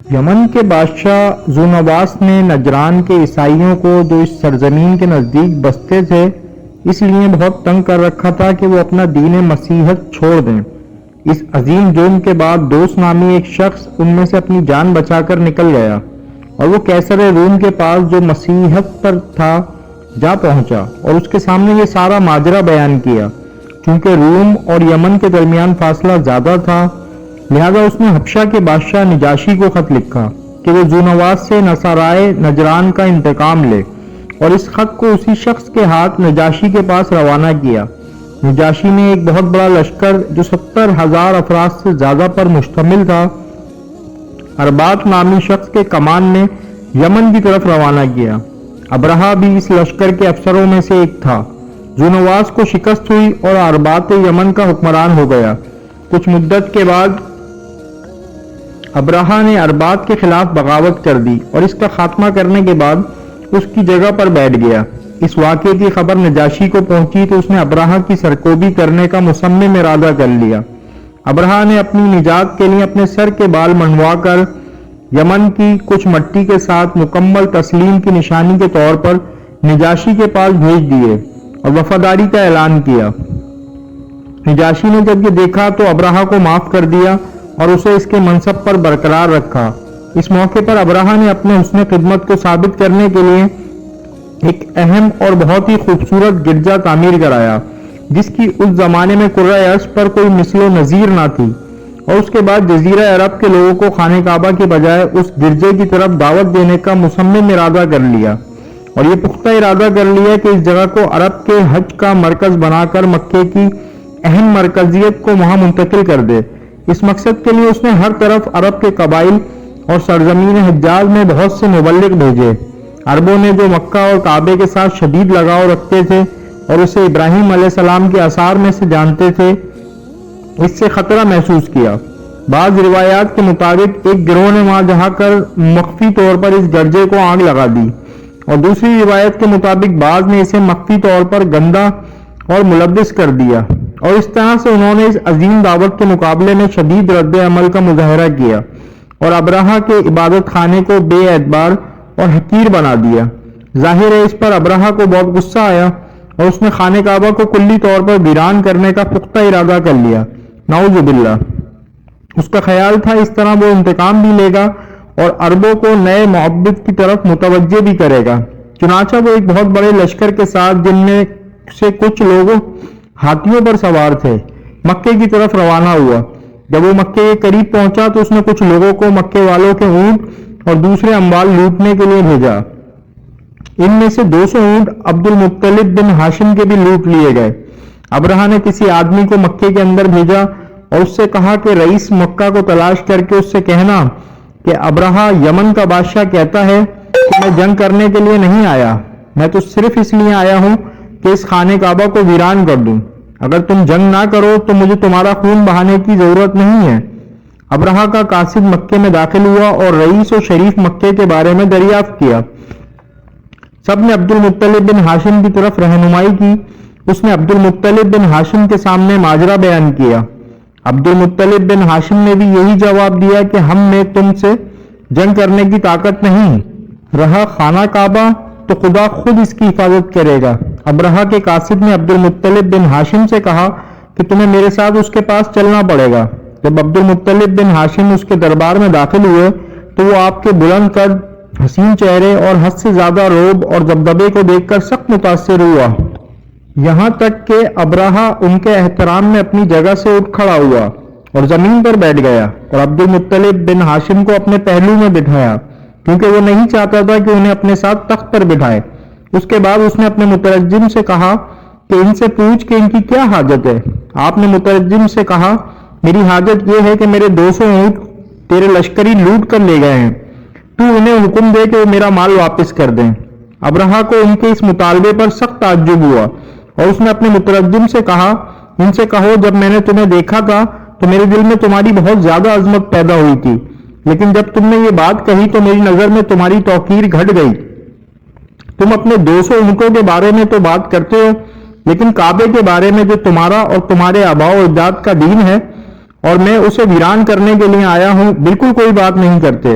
یمن کے بادشاہ ذونواس نے نجران کے عیسائیوں کو جو اس سرزمین کے نزدیک بستے تھے اس لیے بہت تنگ کر رکھا تھا کہ وہ اپنا دین مسیحیت چھوڑ دیں۔ اس عظیم جرم کے بعد دوست نامی ایک شخص ان میں سے اپنی جان بچا کر نکل گیا اور وہ قیصر روم کے پاس جو مسیحیت پر تھا جا پہنچا اور اس کے سامنے یہ سارا ماجرا بیان کیا۔ چونکہ روم اور یمن کے درمیان فاصلہ زیادہ تھا لہذا اس نے حبشہ کے بادشاہ نجاشی کو خط لکھا کہ وہ ذونواس سے نصارائے نجران کا انتقام لے، اور اس خط کو اسی شخص کے ہاتھ نجاشی کے پاس روانہ کیا۔ نجاشی نے ایک بہت بڑا لشکر جو 70,000 افراد سے زیادہ پر مشتمل تھا اربات نامی شخص کے کمان میں یمن کی طرف روانہ کیا۔ ابرہہ بھی اس لشکر کے افسروں میں سے ایک تھا۔ ذونواس کو شکست ہوئی اور اربات یمن کا حکمران ہو گیا۔ کچھ مدت کے بعد ابرہہ نے اربات کے خلاف بغاوت کر دی اور اس کا خاتمہ کرنے کے بعد اس کی جگہ پر بیٹھ گیا۔ اس واقعے کی خبر نجاشی کو پہنچی تو اس نے ابرہہ کی سرکوبی کرنے کا مصمم ارادہ کر لیا۔ ابرہہ نے اپنی نجات کے لیے اپنے سر کے بال منڈوا کر یمن کی کچھ مٹی کے ساتھ مکمل تسلیم کی نشانی کے طور پر نجاشی کے پاس بھیج دیے اور وفاداری کا اعلان کیا۔ نجاشی نے جب یہ دیکھا تو ابرہہ کو معاف کر دیا اور اسے اس کے منصب پر برقرار رکھا۔ اس موقع پر ابرہہ نے اپنے حسن خدمت کو ثابت کرنے کے لیے ایک اہم اور بہت ہی خوبصورت گرجا تعمیر کرایا جس کی اس زمانے میں قرۂ ارض پر کوئی مثل و نظیر نہ تھی، اور اس کے بعد جزیرہ عرب کے لوگوں کو خانہ کعبہ کے بجائے اس گرجے کی طرف دعوت دینے کا مصمم ارادہ کر لیا، اور یہ پختہ ارادہ کر لیا کہ اس جگہ کو عرب کے حج کا مرکز بنا کر مکے کی اہم مرکزیت کو وہاں منتقل کر دے۔ اس مقصد کے لیے اس نے ہر طرف عرب کے قبائل اور سرزمین حجاز میں بہت سے مبلغ بھیجے۔ عربوں نے جو مکہ اور کعبے کے ساتھ شدید لگاؤ رکھتے تھے اور اسے ابراہیم علیہ السلام کے آثار میں سے جانتے تھے، اس سے خطرہ محسوس کیا۔ بعض روایات کے مطابق ایک گروہ نے وہاں جا کر مخفی طور پر اس گرجے کو آگ لگا دی، اور دوسری روایت کے مطابق بعض نے اسے مخفی طور پر گندا اور ملوث کر دیا، اور اس طرح سے انہوں نے اس عظیم دعوت کے مقابلے میں شدید رد عمل کا مظاہرہ کیا اور ابرہہ کے عبادت خانے کو بے اعتبار اور حقیر بنا دیا۔ ظاہر ہے اس پر ابرہہ کو بہت غصہ آیا اور اس نے خانہ کعبہ کو کلی طور پر ویران کرنے کا پختہ ارادہ کر لیا۔ نعوذ باللہ۔ اس کا خیال تھا اس طرح وہ انتقام بھی لے گا اور عربوں کو نئے معبد کی طرف متوجہ بھی کرے گا۔ چنانچہ وہ ایک بہت بڑے لشکر کے ساتھ، جن میں سے کچھ لوگ ہاتھیوں پر سوار تھے، مکے کی طرف روانہ ہوا۔ جب وہ مکے کے قریب پہنچا تو اس نے کچھ لوگوں کو مکے والوں کے اونٹ اور دوسرے اموال لوٹنے کے لیے بھیجا۔ ان میں سے 200 اونٹ عبد المطلب بن ہاشم کے بھی لوٹ لیے گئے۔ ابرہہ نے کسی آدمی کو مکے کے اندر بھیجا اور اس سے کہا کہ رئیس مکہ کو تلاش کر کے اس سے کہنا کہ ابرہہ یمن کا بادشاہ کہتا ہے کہ میں جنگ کرنے کے لیے نہیں آیا، میں تو صرف اس لیے آیا ہوں کہ اس خانہ کعبہ کو ویران کر دوں۔ اگر تم جنگ نہ کرو تو مجھے تمہارا خون بہانے کی ضرورت نہیں ہے۔ ابرہہ کا قاصد مکے میں داخل ہوا اور رئیس و شریف مکے کے بارے میں دریافت کیا۔ سب نے عبد المطلب بن ہاشم کی طرف رہنمائی کی۔ اس نے عبد المطلب بن ہاشم کے سامنے ماجرا بیان کیا۔ عبد المطلب بن ہاشم نے بھی یہی جواب دیا کہ ہم میں تم سے جنگ کرنے کی طاقت نہیں، رہا خانہ کعبہ تو خدا خود اس کی حفاظت کرے گا۔ ابرہہ کے قاصد نے عبد المطلب بن ہاشم سے کہا کہ تمہیں میرے ساتھ اس کے پاس چلنا پڑے گا۔ جب عبد المطلب بن ہاشم اس کے دربار میں داخل ہوئے تو وہ آپ کے بلند قد، حسین چہرے اور حد سے زیادہ رعب اور دبدبے کو دیکھ کر سخت متاثر ہوا، یہاں تک کہ ابرہہ ان کے احترام میں اپنی جگہ سے اٹھ کھڑا ہوا اور زمین پر بیٹھ گیا اور عبد المطلب بن ہاشم کو اپنے پہلو میں بٹھایا، کیونکہ وہ نہیں چاہتا تھا کہ انہیں اپنے ساتھ تخت پر بٹھائے۔ اس کے بعد اس نے اپنے مترجم سے کہا کہ ان سے پوچھ کہ ان کی کیا حاجت ہے۔ آپ نے مترجم سے کہا میری حاجت یہ ہے کہ میرے 200 اونٹ تیرے لشکری لوٹ کر لے گئے ہیں، تو انہیں حکم دے کہ وہ میرا مال واپس کر دیں۔ ابرہہ کو ان کے اس مطالبے پر سخت تعجب ہوا اور اس نے اپنے مترجم سے کہا ان سے کہو جب میں نے تمہیں دیکھا تھا تو میرے دل میں تمہاری بہت زیادہ عظمت پیدا ہوئی تھی، لیکن جب تم نے یہ بات کہی تو میری نظر میں تمہاری توقیر گھٹ گئی۔ تم اپنے 200 اونٹوں کے بارے میں تو بات کرتے ہو، لیکن کعبے کے بارے میں جو تمہارا اور تمہارے آباء و اجداد کا دین ہے اور میں اسے ویران کرنے کے لیے آیا ہوں، بالکل کوئی بات نہیں کرتے۔